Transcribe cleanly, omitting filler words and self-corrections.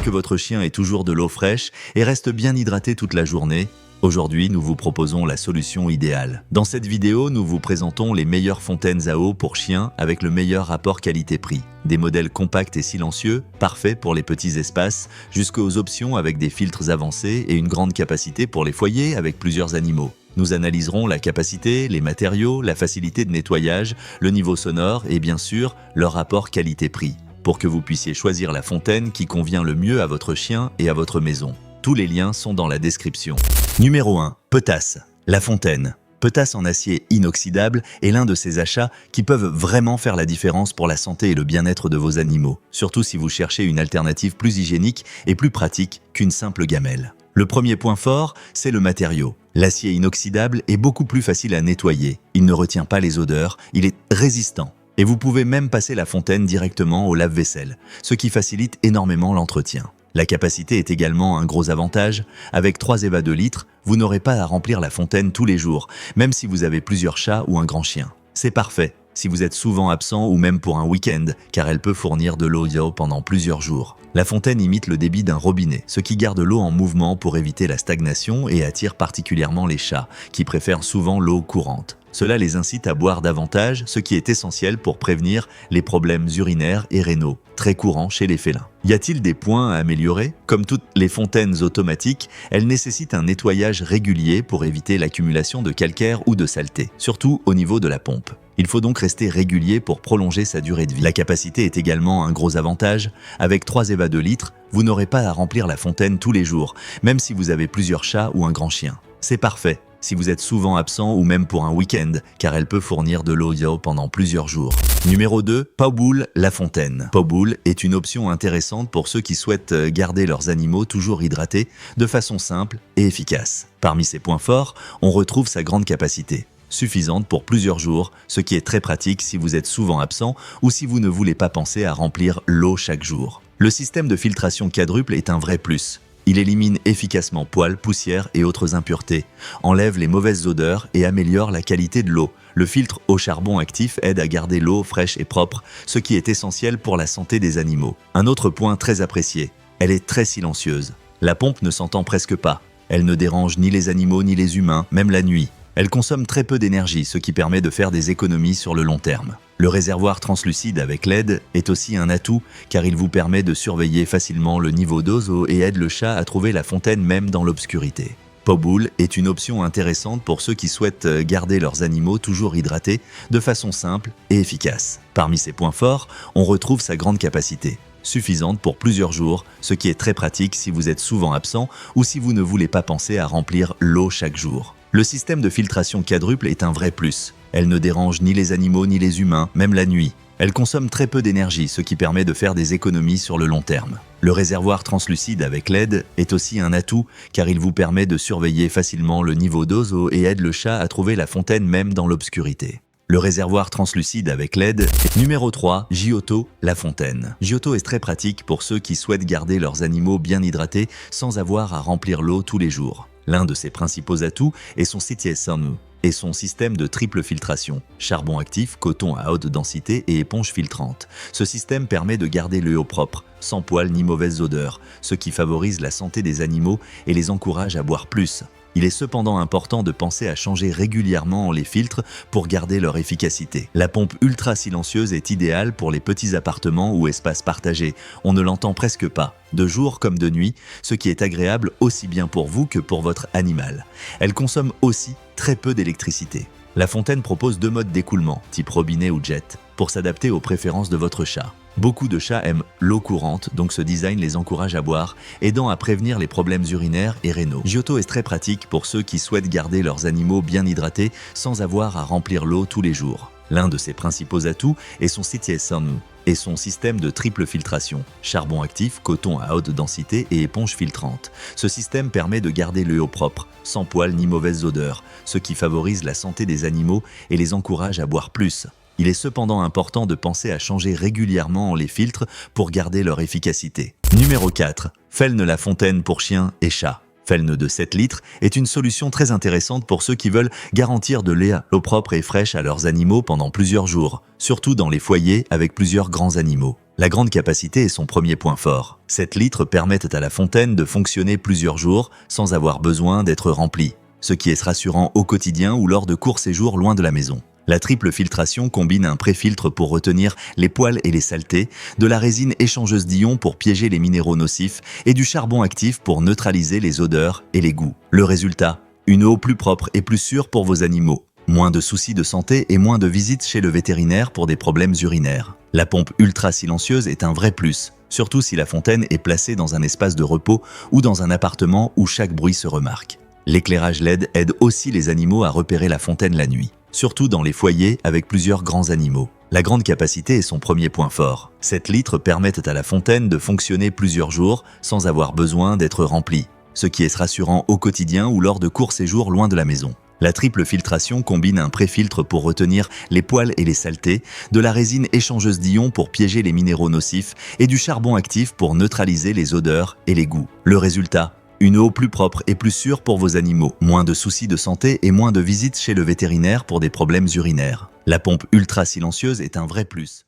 que votre chien ait toujours de l'eau fraîche et reste bien hydraté toute la journée, aujourd'hui, nous vous proposons la solution idéale. Dans cette vidéo, nous vous présentons les meilleures fontaines à eau pour chiens avec le meilleur rapport qualité-prix. Des modèles compacts et silencieux, parfaits pour les petits espaces, jusqu'aux options avec des filtres avancés et une grande capacité pour les foyers avec plusieurs animaux. Nous analyserons la capacité, les matériaux, la facilité de nettoyage, le niveau sonore et bien sûr, leur rapport qualité-prix, pour que vous puissiez choisir la fontaine qui convient le mieux à votre chien et à votre maison. Tous les liens sont dans la description. Numéro 1. Petas, la fontaine. Petas en acier inoxydable est l'un de ces achats qui peuvent vraiment faire la différence pour la santé et le bien-être de vos animaux, surtout si vous cherchez une alternative plus hygiénique et plus pratique qu'une simple gamelle. Le premier point fort, c'est le matériau. L'acier inoxydable est beaucoup plus facile à nettoyer. Il ne retient pas les odeurs, il est résistant. Et vous pouvez même passer la fontaine directement au lave-vaisselle, ce qui facilite énormément l'entretien. La capacité est également un gros avantage. Avec 3 évas de litres, vous n'aurez pas à remplir la fontaine tous les jours, même si vous avez plusieurs chats ou un grand chien. C'est parfait si vous êtes souvent absent ou même pour un week-end, car elle peut fournir de l'eau pendant plusieurs jours. La fontaine imite le débit d'un robinet, ce qui garde l'eau en mouvement pour éviter la stagnation et attire particulièrement les chats, qui préfèrent souvent l'eau courante. Cela les incite à boire davantage, ce qui est essentiel pour prévenir les problèmes urinaires et rénaux, très courants chez les félins. Y a-t-il des points à améliorer? Comme toutes les fontaines automatiques, elles nécessitent un nettoyage régulier pour éviter l'accumulation de calcaire ou de saleté, surtout au niveau de la pompe. Il faut donc rester régulier pour prolonger sa durée de vie. La capacité est également un gros avantage. Avec 3 évas de litres, vous n'aurez pas à remplir la fontaine tous les jours, même si vous avez plusieurs chats ou un grand chien. C'est parfait si vous êtes souvent absent ou même pour un week-end, car elle peut fournir de l'eau pendant plusieurs jours. Numéro 2. Powbool, la fontaine. Powbool est une option intéressante pour ceux qui souhaitent garder leurs animaux toujours hydratés de façon simple et efficace. Parmi ses points forts, on retrouve sa grande capacité, suffisante pour plusieurs jours, ce qui est très pratique si vous êtes souvent absent ou si vous ne voulez pas penser à remplir l'eau chaque jour. Le système de filtration quadruple est un vrai plus. Il élimine efficacement poils, poussières et autres impuretés, enlève les mauvaises odeurs et améliore la qualité de l'eau. Le filtre au charbon actif aide à garder l'eau fraîche et propre, ce qui est essentiel pour la santé des animaux. Un autre point très apprécié, elle est très silencieuse. La pompe ne s'entend presque pas. Elle ne dérange ni les animaux ni les humains, même la nuit. Elle consomme très peu d'énergie, ce qui permet de faire des économies sur le long terme. Le réservoir translucide avec LED est aussi un atout car il vous permet de surveiller facilement le niveau d'eau et aide le chat à trouver la fontaine même dans l'obscurité. Powbool est une option intéressante pour ceux qui souhaitent garder leurs animaux toujours hydratés de façon simple et efficace. Parmi ses points forts, on retrouve sa grande capacité, suffisante pour plusieurs jours, ce qui est très pratique si vous êtes souvent absent ou si vous ne voulez pas penser à remplir l'eau chaque jour. Le système de filtration quadruple est un vrai plus. Elle ne dérange ni les animaux ni les humains, même la nuit. Elle consomme très peu d'énergie, ce qui permet de faire des économies sur le long terme. Le réservoir translucide avec LED est aussi un atout car il vous permet de surveiller facilement le niveau d'eau et aide le chat à trouver la fontaine même dans l'obscurité. Le réservoir translucide avec LED est numéro 3, Giotto, la fontaine. Giotto est très pratique pour ceux qui souhaitent garder leurs animaux bien hydratés sans avoir à remplir l'eau tous les jours. L'un de ses principaux atouts est son CTS1 et son système de triple filtration, charbon actif, coton à haute densité et éponge filtrante. Ce système permet de garder l'eau propre, sans poils ni mauvaises odeurs, ce qui favorise la santé des animaux et les encourage à boire plus. Il est cependant important de penser à changer régulièrement les filtres pour garder leur efficacité. La pompe ultra silencieuse est idéale pour les petits appartements ou espaces partagés. On ne l'entend presque pas, de jour comme de nuit, ce qui est agréable aussi bien pour vous que pour votre animal. Elle consomme aussi très peu d'électricité. La fontaine propose 2 modes d'écoulement, type robinet ou jet, pour s'adapter aux préférences de votre chat. Beaucoup de chats aiment l'eau courante, donc ce design les encourage à boire, aidant à prévenir les problèmes urinaires et rénaux. Giotto est très pratique pour ceux qui souhaitent garder leurs animaux bien hydratés sans avoir à remplir l'eau tous les jours. L'un de ses principaux atouts est son CTS1 et son système de triple filtration, charbon actif, coton à haute densité et éponge filtrante. Ce système permet de garder l'eau propre, sans poils ni mauvaises odeurs, ce qui favorise la santé des animaux et les encourage à boire plus. Il est cependant important de penser à changer régulièrement les filtres pour garder leur efficacité. Numéro 4. Feln la fontaine pour chiens et chats. Feln de 7 litres est une solution très intéressante pour ceux qui veulent garantir de l'eau propre et fraîche à leurs animaux pendant plusieurs jours, surtout dans les foyers avec plusieurs grands animaux. La grande capacité est son premier point fort. 7 litres permettent à la fontaine de fonctionner plusieurs jours sans avoir besoin d'être remplie, ce qui est rassurant au quotidien ou lors de courts séjours loin de la maison. La triple filtration combine un pré-filtre pour retenir les poils et les saletés, de la résine échangeuse d'ions pour piéger les minéraux nocifs et du charbon actif pour neutraliser les odeurs et les goûts. Le résultat, une eau plus propre et plus sûre pour vos animaux. Moins de soucis de santé et moins de visites chez le vétérinaire pour des problèmes urinaires. La pompe ultra silencieuse est un vrai plus, surtout si la fontaine est placée dans un espace de repos ou dans un appartement où chaque bruit se remarque. L'éclairage LED aide aussi les animaux à repérer la fontaine la nuit, surtout dans les foyers avec plusieurs grands animaux. La grande capacité est son premier point fort. 7 litres permettent à la fontaine de fonctionner plusieurs jours sans avoir besoin d'être remplie, ce qui est rassurant au quotidien ou lors de courts séjours loin de la maison. La triple filtration combine un pré-filtre pour retenir les poils et les saletés, de la résine échangeuse d'ions pour piéger les minéraux nocifs et du charbon actif pour neutraliser les odeurs et les goûts. Le résultat, une eau plus propre et plus sûre pour vos animaux, moins de soucis de santé et moins de visites chez le vétérinaire pour des problèmes urinaires. La pompe ultra silencieuse est un vrai plus.